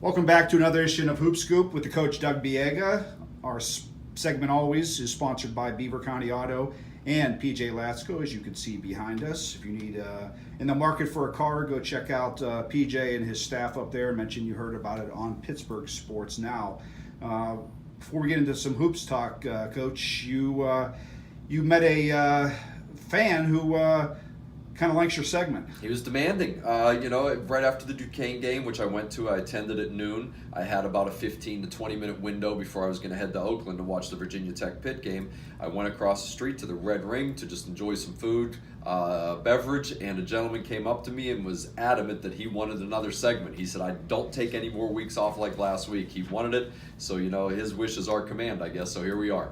Welcome back to another edition of Hoop Scoop with the coach Doug Biega. Our segment always is sponsored by Beaver County Auto and PJ Latsko, as you can see behind us. If you need in the market for a car, go check out PJ and his staff up there. I mentioned you heard about it on Pittsburgh Sports Now. Before we get into some hoops talk, Coach, you met a fan who kind of likes your segment. He was demanding. Right after the Duquesne game, which I went to, I attended at noon. I had about a 15 to 20 minute window before I was going to head to Oakland to watch the Virginia Tech Pitt game. I went across the street to the Red Ring to just enjoy some food, beverage, and a gentleman came up to me and was adamant that he wanted another segment. He said, I don't take any more weeks off like last week. He wanted it, so his wish is our command, I guess, so here we are.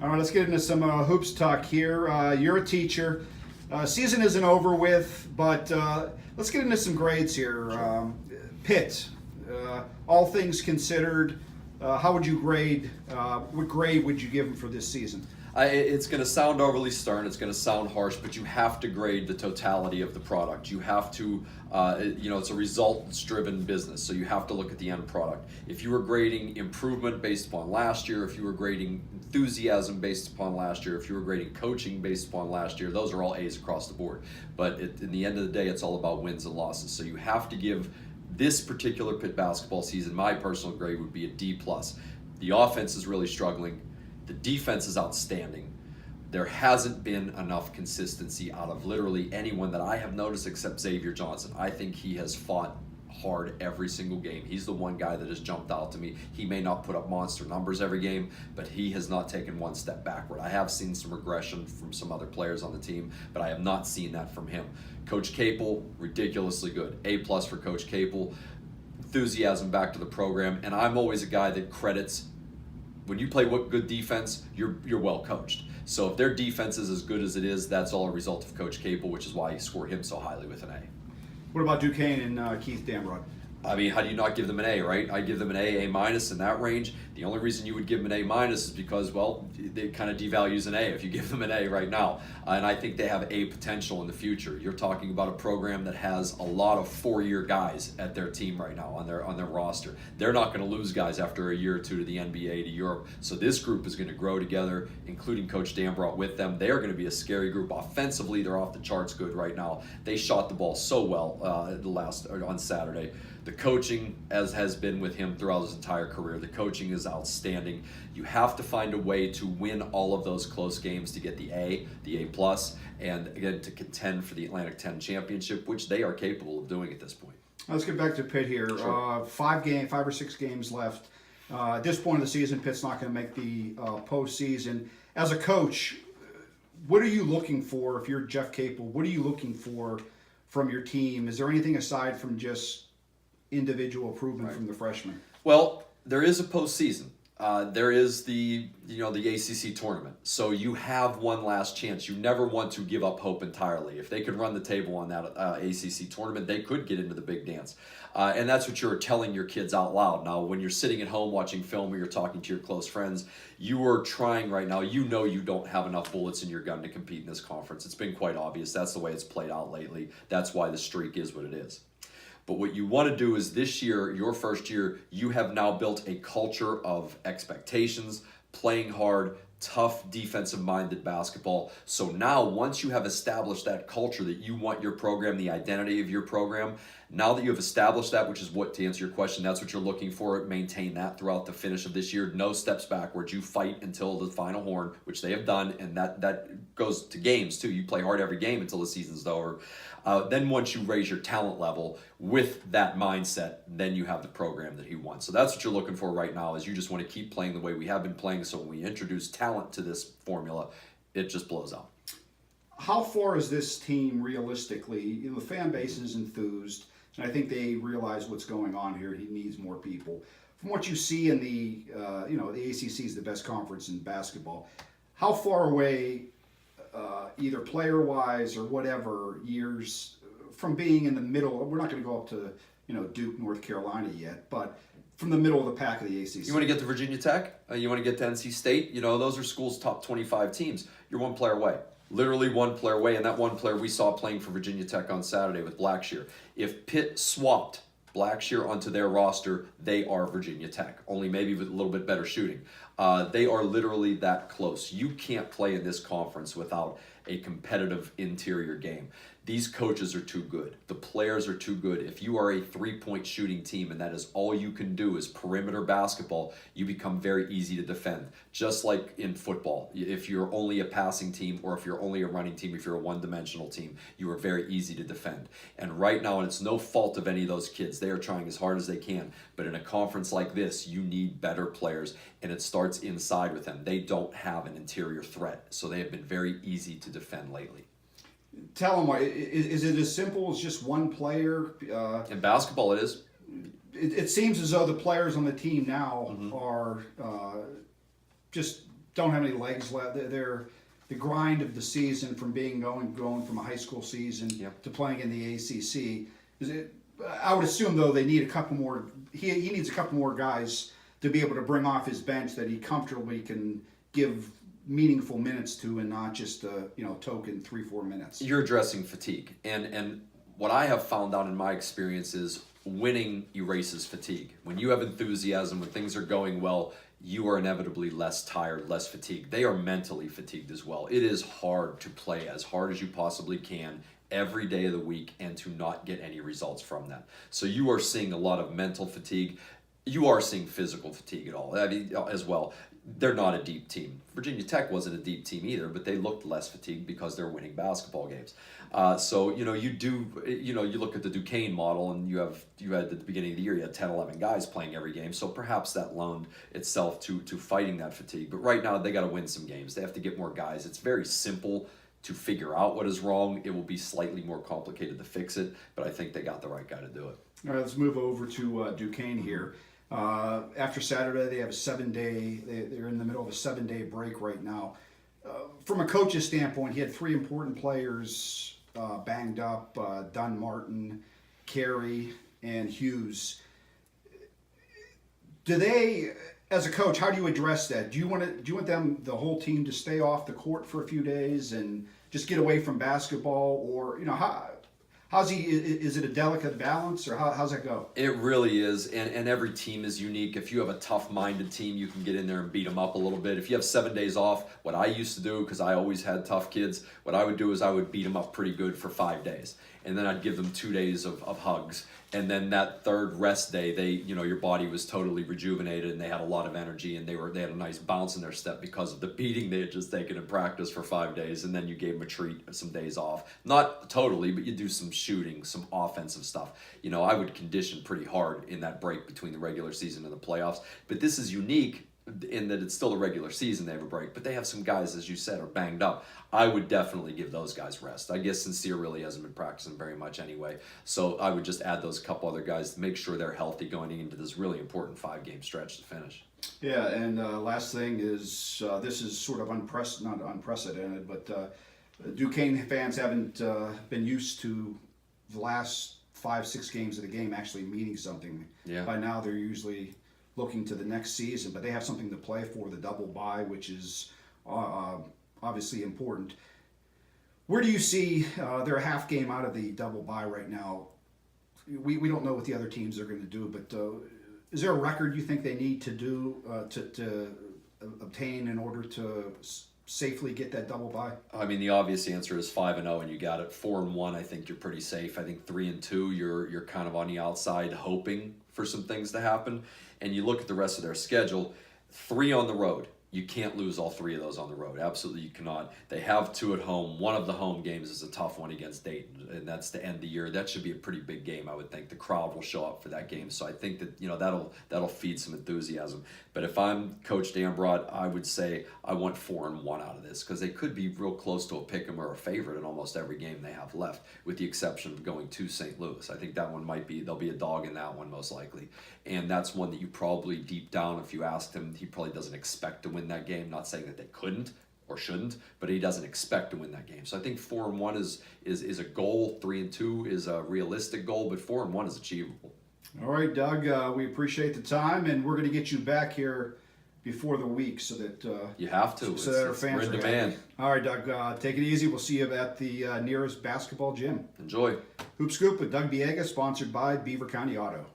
All right, let's get into some hoops talk here. You're a teacher. Season isn't over with, but let's get into some grades here. Sure. Pitt, all things considered, how would you grade? What grade would you give them for this season? It's going to sound overly stern, it's going to sound harsh, but you have to grade the totality of the product. You have to, it's a results-driven business, so you have to look at the end product. If you were grading improvement based upon last year, if you were grading enthusiasm based upon last year, if you were grading coaching based upon last year, those are all A's across the board. But in the end of the day, it's all about wins and losses. So you have to give this particular Pitt basketball season, my personal grade would be a D+. The offense is really struggling. The defense is outstanding. There hasn't been enough consistency out of literally anyone that I have noticed except Xavier Johnson. I think he has fought hard every single game. He's the one guy that has jumped out to me. He may not put up monster numbers every game, but he has not taken one step backward. I have seen some regression from some other players on the team, but I have not seen that from him. Coach Capel, ridiculously good. A+ for Coach Capel. Enthusiasm back to the program, and I'm always a guy that credits when you play good defense, you're well coached. So if their defense is as good as it is, that's all a result of Coach Capel, which is why you score him so highly with an A. What about Duquesne and Keith Damrod? I mean, how do you not give them an A, right? I give them an A, A- in that range. The only reason you would give them an A- is because, well, it kind of devalues an A if you give them an A right now. And I think they have A potential in the future. You're talking about a program that has a lot of 4-year guys at their team right now on their roster. They're not going to lose guys after a year or two to the NBA, to Europe. So this group is going to grow together, including Coach Dambrot with them. They are going to be a scary group. Offensively, they're off the charts good right now. They shot the ball so well on Saturday. The coaching, as has been with him throughout his entire career, the coaching is outstanding. You have to find a way to win all of those close games to get the A+, and again to contend for the Atlantic 10 championship, which they are capable of doing at this point. Let's get back to Pitt here. Sure. 5 or 6 games left. At this point of the season, Pitt's not going to make the postseason. As a coach, what are you looking for if you're Jeff Capel? What are you looking for from your team? Is there anything aside from just individual improvement from the freshmen? Well, there is a postseason. There is the ACC tournament. So you have one last chance. You never want to give up hope entirely. If they could run the table on that ACC tournament, they could get into the big dance. And that's what you're telling your kids out loud. Now, when you're sitting at home watching film or you're talking to your close friends, you are trying right now. You know you don't have enough bullets in your gun to compete in this conference. It's been quite obvious. That's the way it's played out lately. That's why the streak is what it is. But what you want to do is this year, your first year, you have now built a culture of expectations, playing hard, tough defensive-minded basketball. So now once you have established that culture that you want your program, the identity of your program, now that you have established that, which is what, to answer your question, that's what you're looking for, maintain that throughout the finish of this year. No steps backwards. You fight until the final horn, which they have done, and that goes to games too. You play hard every game until the season's over. Then once you raise your talent level with that mindset, then you have the program that he wants. So that's what you're looking for right now, is you just want to keep playing the way we have been playing, so when we introduce talent to this formula, it just blows out. How far is this team realistically? The fan base is enthused, and I think they realize what's going on here. He needs more people. From what you see in the ACC is the best conference in basketball. How far away, either player-wise or whatever, years from being in the middle? We're not going to go up to Duke, North Carolina yet, but from the middle of the pack of the ACC. You want to get to Virginia Tech? You want to get to NC State? Those are schools' top 25 teams. You're one player away. Literally one player away, and that one player we saw playing for Virginia Tech on Saturday with Blackshear. If Pitt swapped Blackshear onto their roster, they are Virginia Tech, only maybe with a little bit better shooting. They are literally that close. You can't play in this conference without a competitive interior game. These coaches are too good. The players are too good. If you are a three-point shooting team and that is all you can do is perimeter basketball, you become very easy to defend. Just like in football, if you're only a passing team or if you're only a running team, if you're a one-dimensional team, you are very easy to defend. And right now, and it's no fault of any of those kids, they are trying as hard as they can. But in a conference like this, you need better players, and it starts inside with them. They don't have an interior threat, so they have been very easy to defend lately. Tell them why. Is it as simple as just one player? In basketball, it is. It seems as though the players on the team now are just don't have any legs left. They're the grind of the season from going from a high school season to playing in the ACC. I would assume though they need a couple more. He needs a couple more guys to be able to bring off his bench that he comfortably can give meaningful minutes to, and not just token 3-4 minutes. You're addressing fatigue, and what I have found out in my experience is winning erases fatigue. When you have enthusiasm, when things are going well, you are inevitably less tired, less fatigued. They are mentally fatigued as well. It is hard to play as hard as you possibly can every day of the week and to not get any results from that. So you are seeing a lot of mental fatigue. You are seeing physical fatigue at all, as well. They're not a deep team. Virginia Tech wasn't a deep team either, but they looked less fatigued because they're winning basketball games. So you look at the Duquesne model, and you had at the beginning of the year, you had 10, 11 guys playing every game. So perhaps that loaned itself to fighting that fatigue. But right now, they got to win some games. They have to get more guys. It's very simple to figure out what is wrong. It will be slightly more complicated to fix it, but I think they got the right guy to do it. All right, let's move over to Duquesne here. After Saturday, they have a 7-day. They're in the middle of a 7-day break right now. From a coach's standpoint, he had 3 important players banged up: Dunn, Martin, Carey, and Hughes. Do they, as a coach, how do you address that? Do you want them, the whole team, to stay off the court for a few days and just get away from basketball, or is it a delicate balance, or how's that go? It really is, and every team is unique. If you have a tough-minded team, you can get in there and beat them up a little bit. If you have 7 days off, what I used to do, because I always had tough kids, what I would do is I would beat them up pretty good for 5 days. And then I'd give them 2 days of hugs. And then that third rest day, your body was totally rejuvenated, and they had a lot of energy, and they had a nice bounce in their step because of the beating they had just taken in practice for 5 days. And then you gave them a treat, some days off. Not totally, but you do some shooting, some offensive stuff. I would condition pretty hard in that break between the regular season and the playoffs. But this is unique in that it's still a regular season, they have a break, but they have some guys, as you said, are banged up. I would definitely give those guys rest. I guess Sincere really hasn't been practicing very much anyway, so I would just add those couple other guys to make sure they're healthy going into this really important 5-game stretch to finish. Yeah, and last thing is, this is sort of not unprecedented, but Duquesne fans haven't been used to the last 5-6 games of the game actually meaning something. Yeah. By now, they're usually looking to the next season, but they have something to play for, the double bye, which is obviously important. Where do you see they're a half game out of the double bye right now? We don't know what the other teams are going to do, but is there a record you think they need to do to obtain in order to safely get that double bye? I mean, the obvious answer is 5-0, and you got it. 4-1, I think you're pretty safe. I think 3-2, you're kind of on the outside hoping for some things to happen. And you look at the rest of their schedule, 3 on the road. You can't lose all 3 of those on the road. Absolutely, you cannot. They have 2 at home. One of the home games is a tough one against Dayton, and that's to end the year. That should be a pretty big game, I would think. The crowd will show up for that game, so I think that that'll feed some enthusiasm. But if I'm Coach Dambrot, I would say I want 4-1 out of this, because they could be real close to a pick'em or a favorite in almost every game they have left, with the exception of going to St. Louis. I think that one there'll be a dog in that one most likely, and that's one that you probably deep down, if you asked him, he probably doesn't expect to win that game. Not saying that they couldn't or shouldn't, but he doesn't expect to win that game. So I think 4-1 is a goal. 3-2 is a realistic goal, but 4-1 is achievable. All right, Doug, we appreciate the time, and we're going to get you back here before the week so that you have to. So that our fans we're in are demand. Happy. All right, Doug, take it easy. We'll see you at the nearest basketball gym. Enjoy. Hoop Scoop with Doug Biega, sponsored by Beaver County Auto.